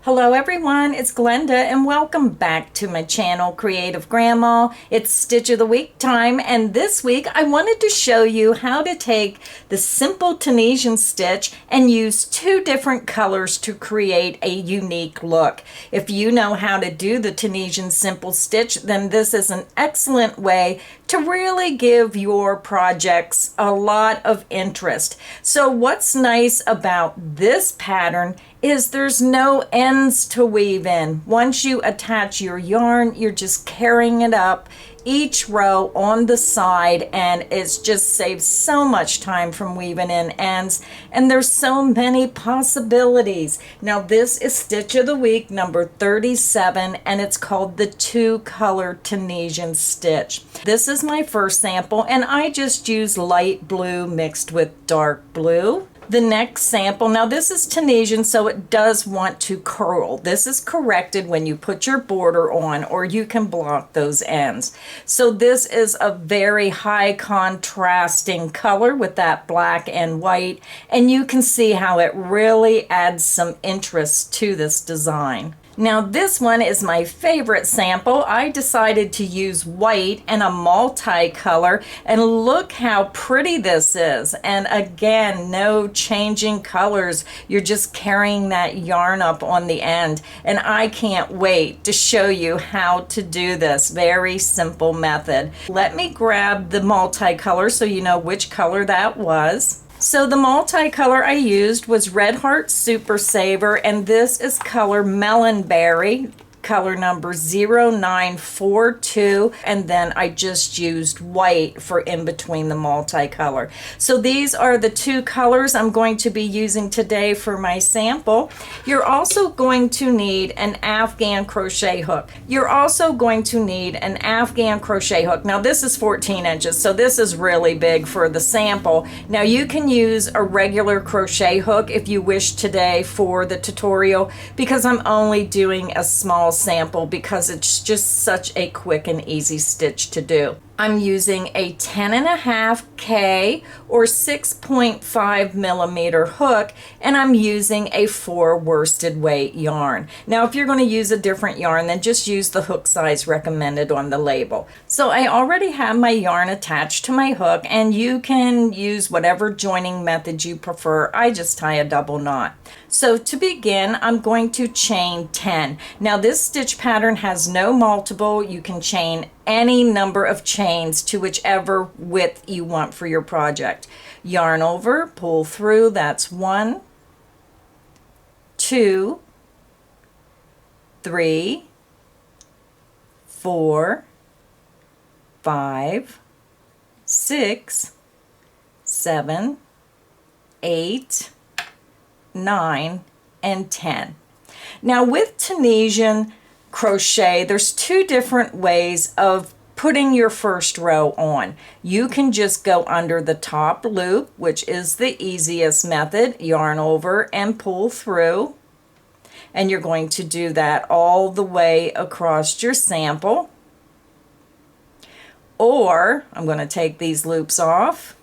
Hello everyone, it's Glenda and welcome back to my channel, Creative Grandma. It's Stitch of the Week time, and this week I wanted to show you how to take the simple Tunisian stitch and use two different colors to create a unique look. If you know how to do the Tunisian simple stitch, then this is an excellent way to really give your projects a lot of interest. So what's nice about this pattern is there's no ends to weave in. Once you attach your yarn, you're just carrying it up each row on the side, and it just saves so much time from weaving in ends, and there's so many possibilities. Now this is Stitch of the Week number 37, and it's called the two color Tunisian stitch. This is my first sample, and I just use light blue mixed with dark blue. The next sample, now this is Tunisian, so it does want to curl. This is corrected when you put your border on, or you can block those ends. So this is a very high contrasting color with that black and white, and you can see how it really adds some interest to this design. Now this one is my favorite sample. I decided to use white and a multicolor, and look how pretty this is. And again, no changing colors. You're just carrying that yarn up on the end, and I can't wait to show you how to do this. Very simple method. Let me grab the multicolor so you know which color that was. So the multicolor I used was Red Heart Super Saver, and this is color Melon Berry, color number 0942, and then I just used white for in between the multicolor. So these are the two colors I'm going to be using today for my sample. You're also going to need an Afghan crochet hook. You're also going to need an Afghan crochet hook. Now this is 14 inches, so this is really big for the sample. Now you can use a regular crochet hook if you wish today for the tutorial, because I'm only doing a small sample because it's just such a quick and easy stitch to do. I'm using a 10.5K or 6.5 millimeter hook, and I'm using a 4 worsted weight yarn. Now if you're going to use a different yarn, then just use the hook size recommended on the label. So I already have my yarn attached to my hook, and you can use whatever joining method you prefer. I just tie a double knot. So to begin, I'm going to chain 10. Now this stitch pattern has no multiple. You can chain any number of chains to whichever width you want for your project. Yarn over, pull through, that's 1, 2, 3, 4, 5, 6, 7, 8, 9, and 10. Now with Tunisian crochet, there's two different ways of putting your first row on. You can just go under the top loop, which is the easiest method, yarn over and pull through, and you're going to do that all the way across your sample. Or I'm going to take these loops off.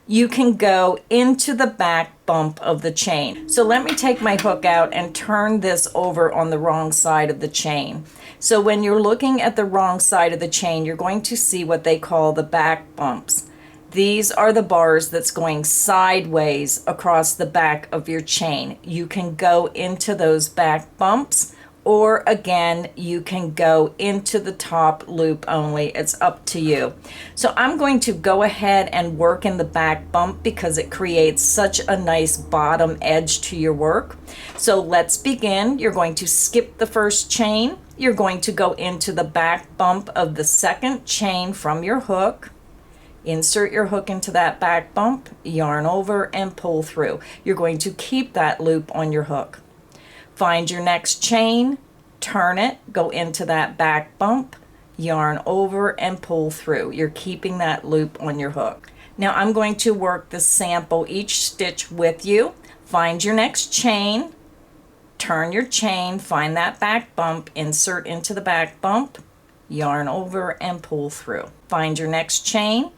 You can go into the back bump of the chain. So let me take my hook out and turn this over on the wrong side of the chain. So when you're looking at the wrong side of the chain, you're going to see what they call the back bumps. These are the bars that's going sideways across the back of your chain. You can go into those back bumps, or again, you can go into the top loop only. It's up to you. So I'm going to go ahead and work in the back bump because it creates such a nice bottom edge to your work. So let's begin. You're going to skip the first chain. You're going to go into the back bump of the second chain from your hook. Insert your hook into that back bump, yarn over and pull through. You're going to keep that loop on your hook. Find your next chain, turn it, go into that back bump, yarn over and pull through. You're keeping that loop on your hook. Now I'm going to work the sample each stitch with you. Find your next chain, turn your chain, find that back bump, insert into the back bump, yarn over and pull through. Find your next chain,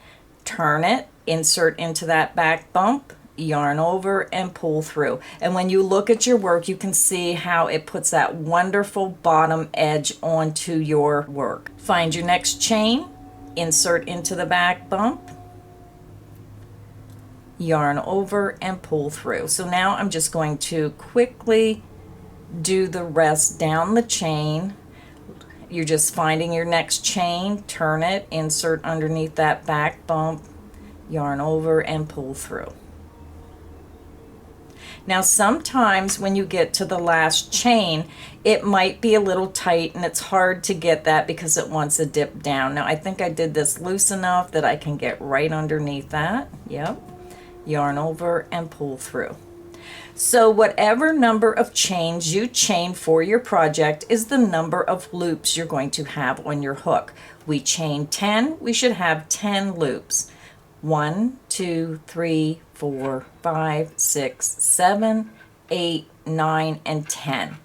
turn it, insert into that back bump, yarn over, and pull through. And when you look at your work, you can see how it puts that wonderful bottom edge onto your work. Find your next chain, insert into the back bump, yarn over, and pull through. So now I'm just going to quickly do the rest down the chain. You're just finding your next chain, turn it, insert underneath that back bump, yarn over, and pull through. Now sometimes when you get to the last chain, it might be a little tight and it's hard to get that because it wants to dip down. Now I think I did this loose enough that I can get right underneath that. Yep. Yarn over and pull through. So whatever number of chains you chain for your project is the number of loops you're going to have on your hook. We chain 10, we should have 10 loops. 1, 2, 3, 4, 5, 6, 7, 8, 9, and 10.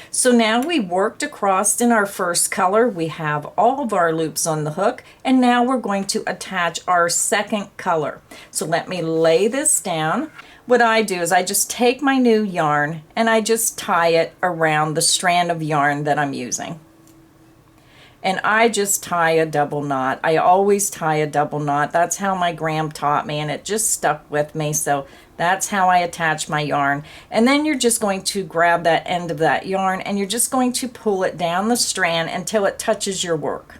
So now we worked across in our first color. We have all of our loops on the hook, and now we're going to attach our second color. So let me lay this down. What I do is I just take my new yarn and I just tie it around the strand of yarn that I'm using. And I just tie a double knot. I always tie a double knot. That's how my gram taught me, and it just stuck with me. So that's how I attach my yarn. And then you're just going to grab that end of that yarn and you're just going to pull it down the strand until it touches your work.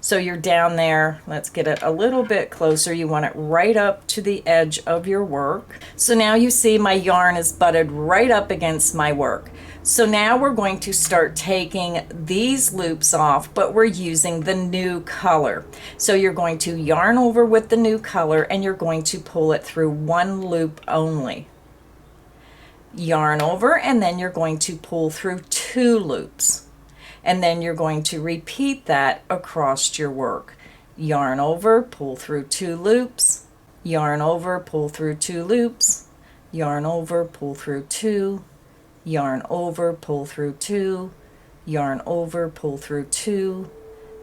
So you're down there. Let's get it a little bit closer. You want it right up to the edge of your work. So now you see my yarn is butted right up against my work. So now we're going to start taking these loops off, but we're using the new color. So you're going to yarn over with the new color and you're going to pull it through one loop only. Yarn over, and then you're going to pull through 2 loops. And then you're going to repeat that across your work. Yarn over, pull through 2 loops, yarn over, pull through 2 loops, yarn over, pull through 2, yarn over, pull through 2, yarn over, pull through 2,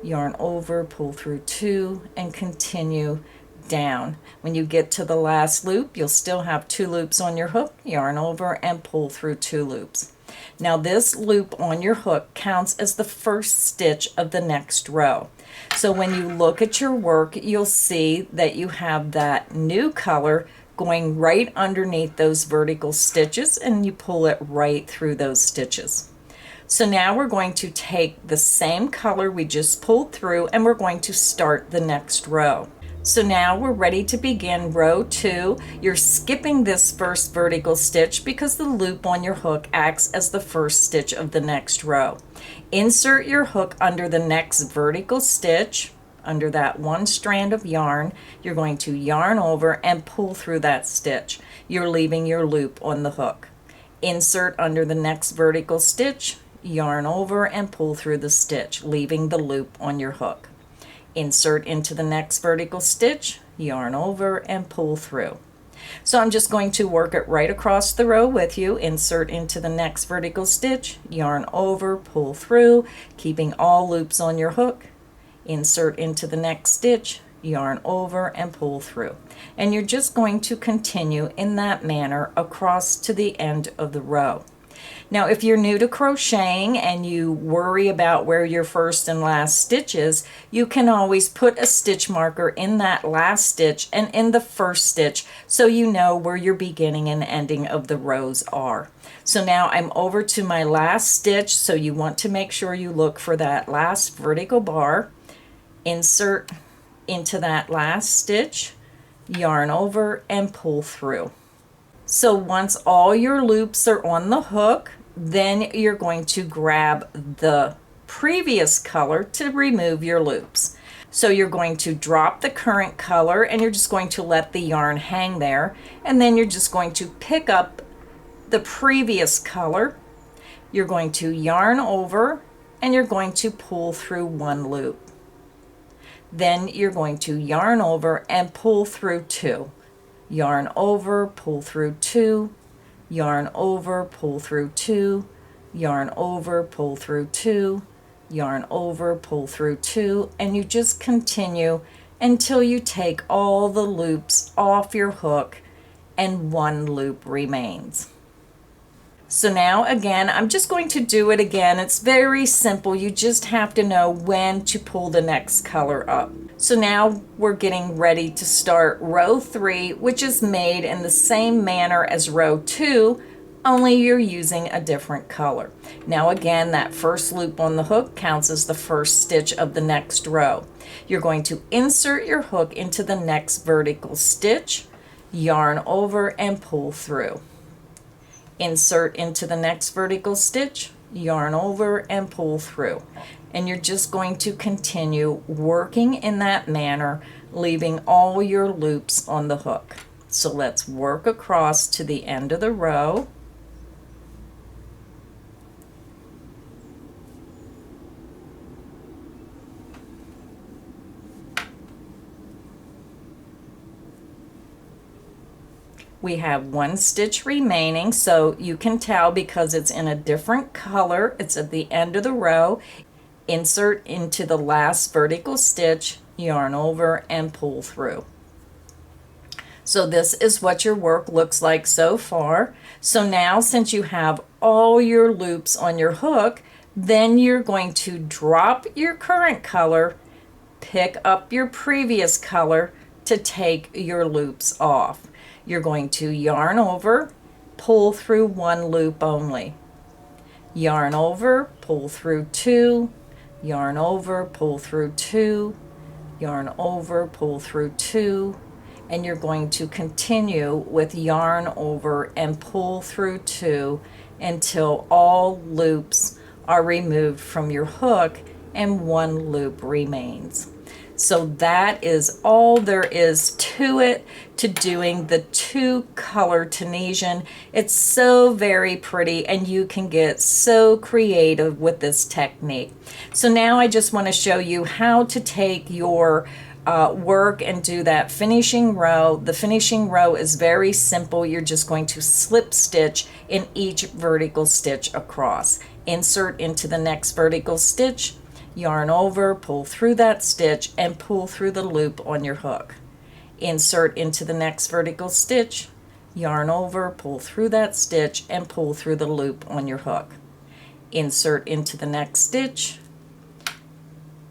yarn over, pull through 2, and continue down. When you get to the last loop, you'll still have 2 loops on your hook, yarn over, and pull through 2 loops. Now this loop on your hook counts as the first stitch of the next row. So when you look at your work, you'll see that you have that new color going right underneath those vertical stitches, and you pull it right through those stitches. So now we're going to take the same color we just pulled through and we're going to start the next row. So now we're ready to begin row 2. You're skipping this first vertical stitch because the loop on your hook acts as the first stitch of the next row. Insert your hook under the next vertical stitch. Under that one strand of yarn, you're going to yarn over and pull through that stitch. You're leaving your loop on the hook. Insert under the next vertical stitch, yarn over and pull through the stitch, leaving the loop on your hook. Insert into the next vertical stitch, yarn over and pull through. So I'm just going to work it right across the row with you. Insert into the next vertical stitch, yarn over, pull through, keeping all loops on your hook. Insert into the next stitch, yarn over and pull through. And you're just going to continue in that manner across to the end of the row. Now if you're new to crocheting and you worry about where your first and last stitch is, you can always put a stitch marker in that last stitch and in the first stitch so you know where your beginning and ending of the rows are. So now I'm over to my last stitch, so you want to make sure you look for that last vertical bar. Insert into that last stitch, yarn over and pull through. So once all your loops are on the hook, then you're going to grab the previous color to remove your loops. So you're going to drop the current color and you're just going to let the yarn hang there, and then you're just going to pick up the previous color. You're going to yarn over and you're going to pull through 1 loop. Then you're going to yarn over and pull through 2. Yarn over, pull through 2, yarn over, pull through 2, yarn over, pull through 2, yarn over, pull through 2, and you just continue until you take all the loops off your hook and 1 loop remains. So now again, I'm just going to do it again. It's very simple. You just have to know when to pull the next color up. So now we're getting ready to start row 3, which is made in the same manner as row 2, only you're using a different color. Now again, that first loop on the hook counts as the first stitch of the next row. You're going to insert your hook into the next vertical stitch, yarn over and pull through. Insert into the next vertical stitch, yarn over and pull through. And you're just going to continue working in that manner, leaving all your loops on the hook. So let's work across to the end of the row. We have 1 stitch remaining, so you can tell because it's in a different color. It's at the end of the row. Insert into the last vertical stitch, yarn over and pull through. So this is what your work looks like so far. So now, since you have all your loops on your hook, then you're going to drop your current color, pick up your previous color to take your loops off. You're going to yarn over, pull through 1 loop only. Yarn over, pull through 2, yarn over, pull through 2, yarn over, pull through 2, and you're going to continue with yarn over and pull through 2 until all loops are removed from your hook and 1 loop remains. So that is all there is to it, to doing the 2-color Tunisian. It's so very pretty, and you can get so creative with this technique. So now I just want to show you how to take your work and do that finishing row. The finishing row is very simple. You're just going to slip stitch in each vertical stitch across. Insert into the next vertical stitch, yarn over, pull through that stitch and pull through the loop on your hook. Insert into the next vertical stitch, yarn over, pull through that stitch and pull through the loop on your hook. Insert into the next stitch,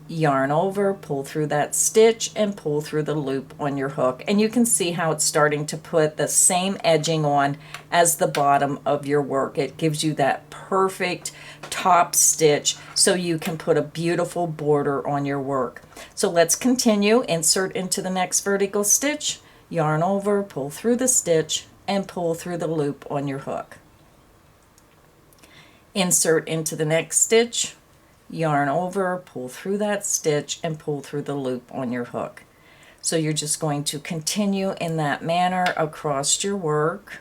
yarn over, pull through that stitch and pull through the loop on your hook. And you can see how it's starting to put the same edging on as the bottom of your work. It gives you that perfect top stitch so you can put a beautiful border on your work. So let's continue. Insert into the next vertical stitch, yarn over, pull through the stitch and pull through the loop on your hook. Insert into the next stitch, yarn over, pull through that stitch and pull through the loop on your hook. So you're just going to continue in that manner across your work.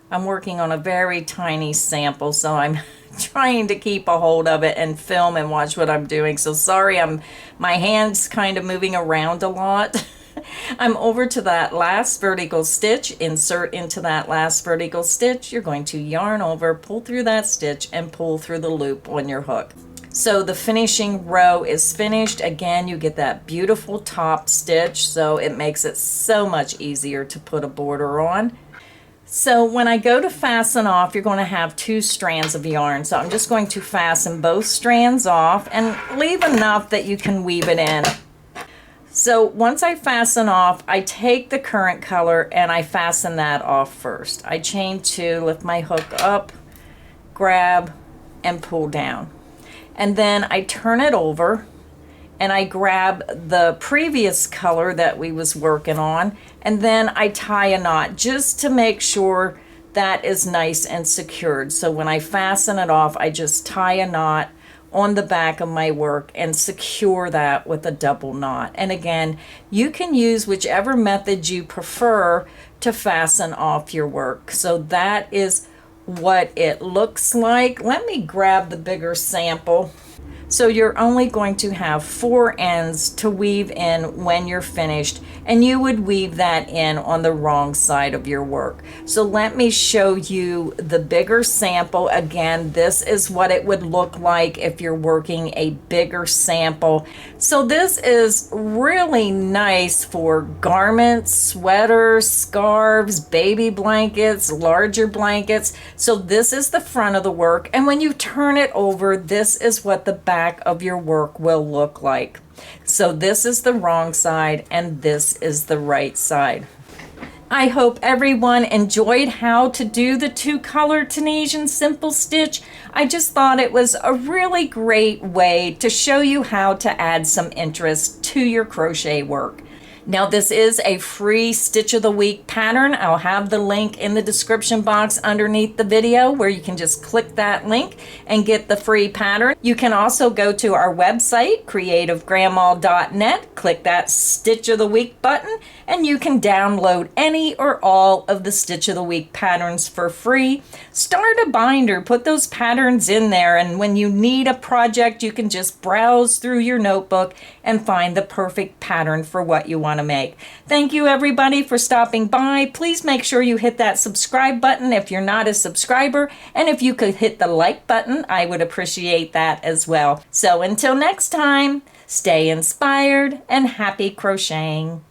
I'm working on a very tiny sample, so I'm trying to keep a hold of it and film and watch what I'm doing. So sorry, my hand's kind of moving around a lot. I'm over to that last vertical stitch, insert into that last vertical stitch. You're going to yarn over, pull through that stitch and pull through the loop on your hook. So the finishing row is finished. Again, you get that beautiful top stitch, so it makes it so much easier to put a border on. So when I go to fasten off, you're going to have 2 strands of yarn. So I'm just going to fasten both strands off and leave enough that you can weave it in. So once I fasten off, I take the current color and I fasten that off first. I chain 2, lift my hook up, grab, and pull down. And then I turn it over and I grab the previous color that we was working on, and then I tie a knot just to make sure that is nice and secured. So when I fasten it off, I just tie a knot on the back of my work and secure that with a double knot. And again, you can use whichever method you prefer to fasten off your work. So that is what it looks like. Let me grab the bigger sample. So you're only going to have 4 ends to weave in when you're finished, and you would weave that in on the wrong side of your work. So let me show you the bigger sample. Again, this is what it would look like if you're working a bigger sample. So this is really nice for garments, sweaters, scarves, baby blankets, larger blankets. So this is the front of the work, and when you turn it over, this is what the back of your work will look like. So this is the wrong side and this is the right side. I hope everyone enjoyed how to do the 2-color Tunisian simple stitch. I just thought it was a really great way to show you how to add some interest to your crochet work. Now this is a free Stitch of the Week pattern. I'll have the link in the description box underneath the video where you can just click that link and get the free pattern. You can also go to our website, creativegrandma.net, click that Stitch of the Week button, and you can download any or all of the Stitch of the Week patterns for free. Start a binder, put those patterns in there, and when you need a project, you can just browse through your notebook and find the perfect pattern for what you want to make. Thank you everybody for stopping by. Please make sure you hit that subscribe button if you're not a subscriber, and if you could hit the like button, I would appreciate that as well. So until next time, stay inspired and happy crocheting.